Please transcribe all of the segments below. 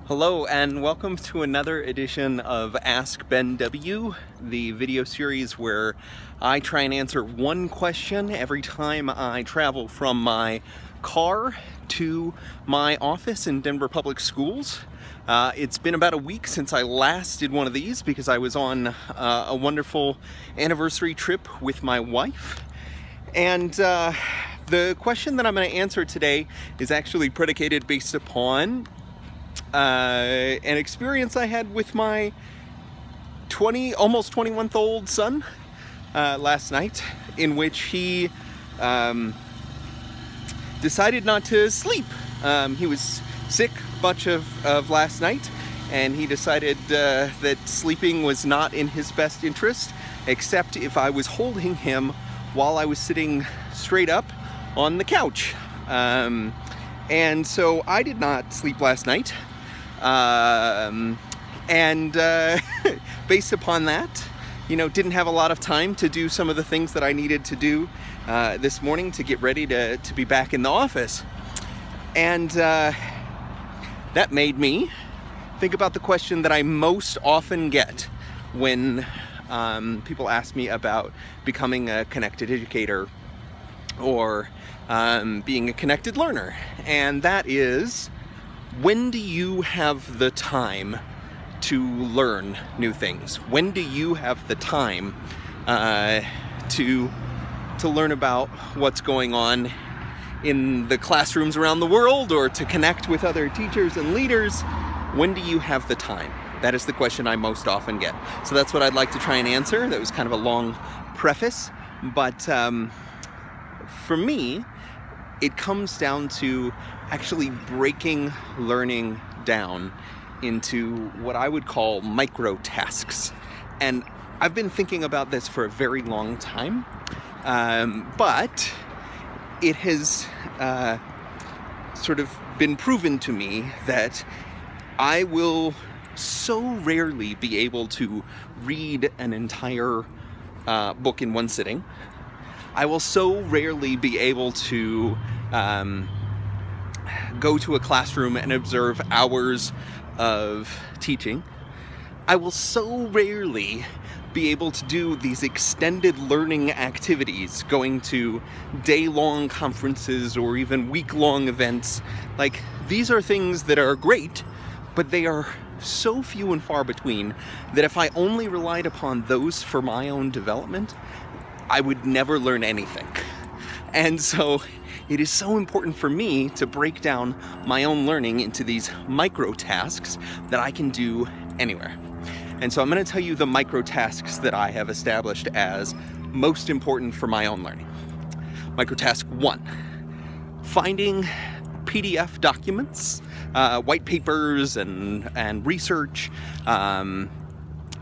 Hello and welcome to another edition of AskBenW, the video series where I try and answer one question every time I travel from my car to my office in Denver Public Schools. It's been about a week since I last did one of these because I was on a wonderful anniversary trip with my wife. And the question that I'm going to answer today is actually predicated based upon an experience I had with my almost 21-month-old son last night, in which he decided not to sleep. He was sick much of last night, and he decided that sleeping was not in his best interest, except if I was holding him while I was sitting straight up on the couch. And so I did not sleep last night. Based upon that, didn't have a lot of time to do some of the things that I needed to do this morning to get ready to be back in the office. And that made me think about the question that I most often get when people ask me about becoming a connected educator or being a connected learner. And that is, when do you have the time to learn new things? When do you have the time to learn about what's going on in the classrooms around the world, or to connect with other teachers and leaders? When do you have the time? That is the question I most often get. So that's what I'd like to try and answer. That was kind of a long preface, but for me, it comes down to actually breaking learning down into what I would call micro tasks. And I've been thinking about this for a very long time, but it has sort of been proven to me that I will so rarely be able to read an entire book in one sitting. I will so rarely be able to go to a classroom and observe hours of teaching. I will so rarely be able to do these extended learning activities, going to day-long conferences or even week-long events. Like, these are things that are great, but they are so few and far between that if I only relied upon those for my own development, I would never learn anything. And so it is so important for me to break down my own learning into these micro tasks that I can do anywhere. And so I'm going to tell you the micro tasks that I have established as most important for my own learning. Micro task 1, finding PDF documents, white papers and research, and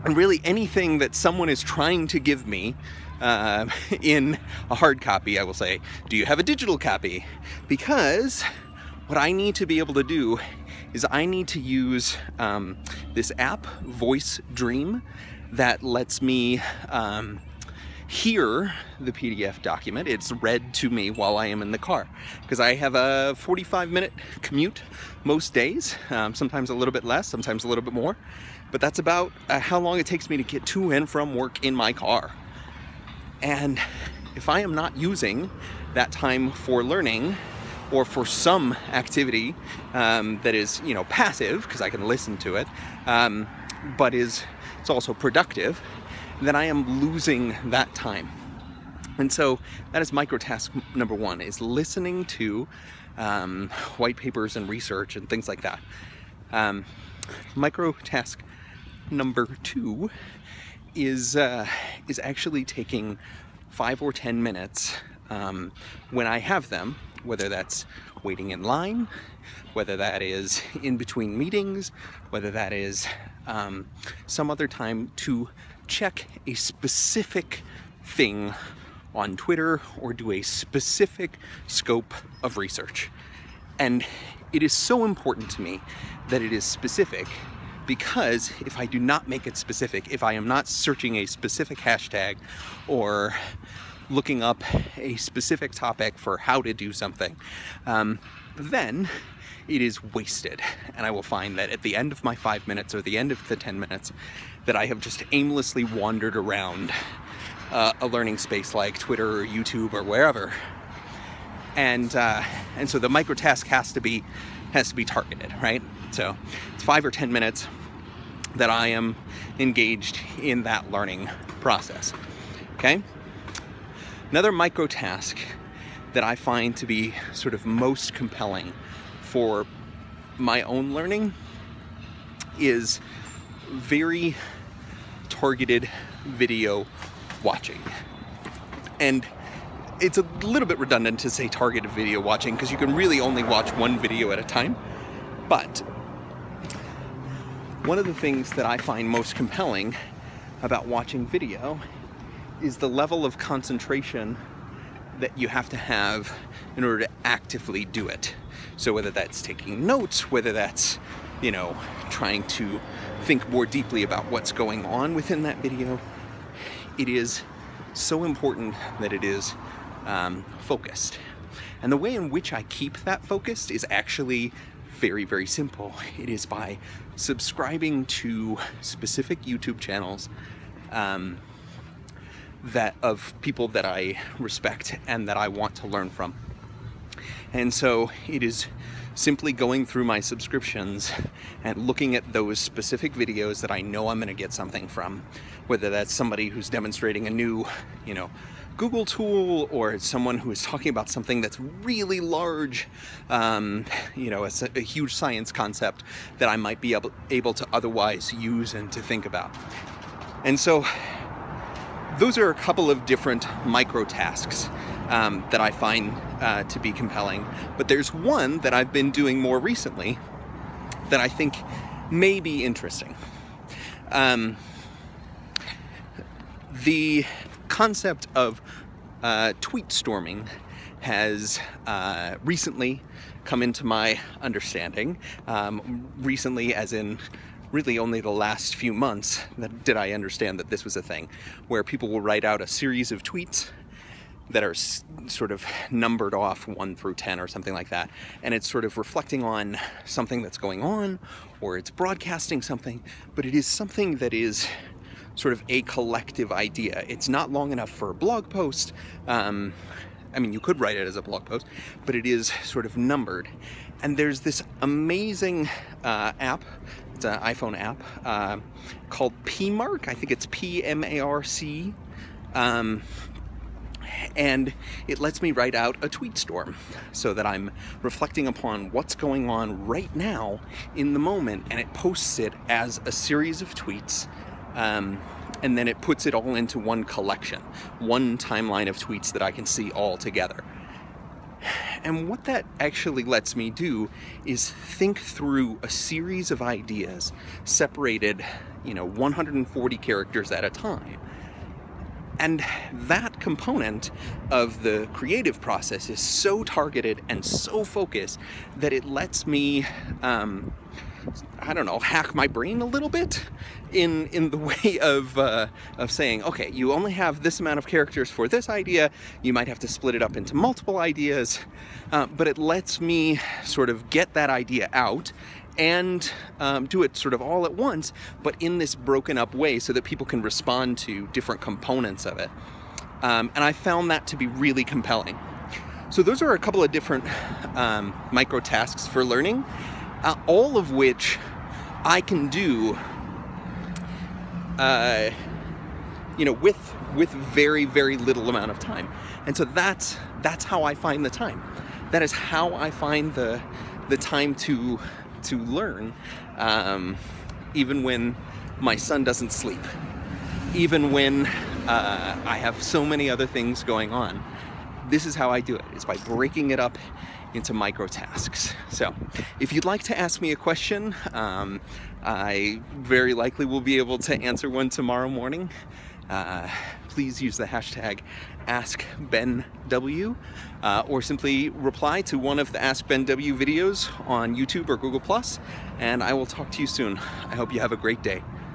really anything that someone is trying to give me in a hard copy. I will say, do you have a digital copy? Because what I need to be able to do is I need to use this app, Voice Dream, that lets me hear the PDF document. It's read to me while I am in the car, because I have a 45-minute commute most days, sometimes a little bit less, sometimes a little bit more, but that's about how long it takes me to get to and from work in my car. And if I am not using that time for learning or for some activity that is, passive, because I can listen to it, but it's also productive, then I am losing that time. And so that is micro task number 1, is listening to white papers and research and things like that. Micro task number 2 is actually taking 5 or 10 minutes when I have them, whether that's waiting in line, whether that is in between meetings, whether that is some other time, to check a specific thing on Twitter or do a specific scope of research. And it is so important to me that it is specific, because if I do not make it specific, if I am not searching a specific hashtag or looking up a specific topic for how to do something, then it is wasted. And I will find that at the end of my 5 minutes or the end of the 10 minutes that I have just aimlessly wandered around a learning space like Twitter or YouTube or wherever. And so the micro task has to be targeted, right? So it's 5 or 10 minutes that I am engaged in that learning process, okay? Another micro task that I find to be sort of most compelling for my own learning is very targeted video watching. And it's a little bit redundant to say targeted video watching because you can really only watch one video at a time. But one of the things that I find most compelling about watching video is the level of concentration that you have to have in order to actively do it. So whether that's taking notes, whether that's, you know, trying to think more deeply about what's going on within that video, it is so important that it is focused. And the way in which I keep that focused is actually very, very simple. It is by subscribing to specific YouTube channels that of people that I respect and that I want to learn from. And so it is simply going through my subscriptions and looking at those specific videos that I know I'm going to get something from, whether that's somebody who's demonstrating a new, you know, Google tool, or it's someone who is talking about something that's really large, you know, a huge science concept that I might be able to otherwise use and to think about. And so those are a couple of different micro tasks that I find to be compelling. But there's one that I've been doing more recently that I think may be interesting. The concept of tweet storming has recently come into my understanding. Recently, as in really only the last few months, did I understand that this was a thing, where people will write out a series of tweets that are sort of numbered off 1 through 10 or something like that, and it's sort of reflecting on something that's going on, or it's broadcasting something, but it is something that is sort of a collective idea. It's not long enough for a blog post. I mean, you could write it as a blog post, but it is sort of numbered. And there's this amazing app, it's an iPhone app, called PMark. I think it's PMARC. And it lets me write out a tweet storm so that I'm reflecting upon what's going on right now in the moment, and it posts it as a series of tweets. And then it puts it all into one collection, one timeline of tweets that I can see all together. And what that actually lets me do is think through a series of ideas separated, you know, 140 characters at a time. And that component of the creative process is so targeted and so focused that it lets me, I don't know, hack my brain a little bit in the way of saying, okay, you only have this amount of characters for this idea, you might have to split it up into multiple ideas, but it lets me sort of get that idea out and do it sort of all at once, but in this broken up way so that people can respond to different components of it. And I found that to be really compelling. So those are a couple of different micro tasks for learning, all of which I can do you know, with very, very little amount of time. And so that's how I find the time. That is how I find the time to learn, even when my son doesn't sleep, even when I have so many other things going on. This is how I do it. It's by breaking it up into micro tasks. So if you'd like to ask me a question, I very likely will be able to answer one tomorrow morning. Please use the hashtag AskBenW, or simply reply to one of the AskBenW videos on YouTube or Google+, and I will talk to you soon. I hope you have a great day.